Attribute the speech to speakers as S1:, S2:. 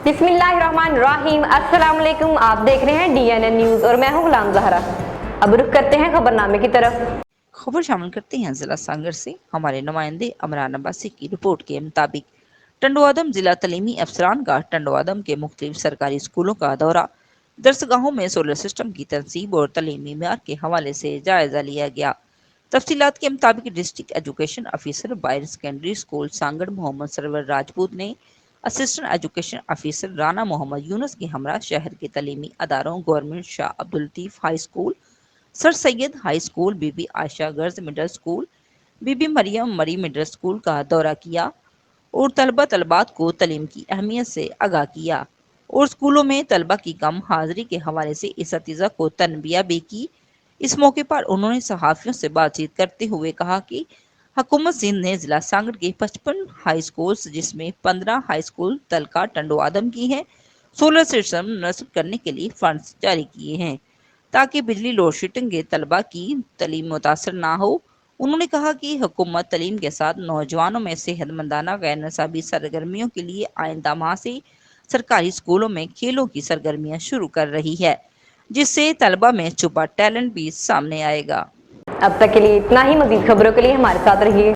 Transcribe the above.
S1: बिस्मिल्लाहिर्रहमानिर्रहीम। अस्सलाम वालेकुम। आप देख रहे हैं DNN न्यूज़ और मैं हूं गुलाम ज़हरा। अब रुख करते हैं खबरनामे की तरफ।
S2: खबर शामिल करते हैं जिला सांगर से। हमारे नुमाइंदे अमरान अब्बासी की रिपोर्ट के मुताबिक टंडवादम जिला तलीमी अफसरान का टंडवादम के मुख्तलिफ सरकारी स्कूलों का दौरा, दरसगाहों में सोलर सिस्टम की तनसीब और तलीमी मेयार के हवाले से जायजा लिया गया। तफसीलात के मुताबिक डिस्ट्रिक्ट एजुकेशन ऑफिसर बायर सेकेंडरी स्कूल सांगड़ मोहम्मद सरवर राजपूत ने assistant education officer Rana Muhammad Younus के हमरा शहर के तलीमी अदारों government Shah Abdul Latif high school, Sir Syed high school, Bibi Ayesha girls middle school, Bibi Maryam Marri middle school का दौरा किया और तलबात को तलीम की अहमियत से आगाह किया और स्कूलों में तलबा की कम हाजिरी के हवाले से इस्तिज़ा को तनबिया भी की। इस मौके पर उन्होंने सहाफ़ियों से बातचीत करते हुए कहा कि हुकूमत सिंध ने जिला सांगड़ के 55 हाई स्कूल्स, जिसमें 15 हाई स्कूल तलका टंडवादम की हैं, सोलर सिस्टम नस्ब करने के लिए फंड्स जारी किए हैं ताकि बिजली लोड शेडिंग के तलबा की तलीम मुतासर ना हो। उन्होंने कहा कि हुकूमत तलीम के साथ नौजवानों में सेहतमंदाना गैर नसाबी सरगर्मियों के लिए आइंदा माह से सरकारी स्कूलों में खेलों की सरगर्मियां शुरू कर रही है, जिससे तलबा में छुपा टैलेंट भी सामने आएगा।
S1: अब तक के लिए इतना ही। मजीद खबरों के लिए हमारे साथ रहिए।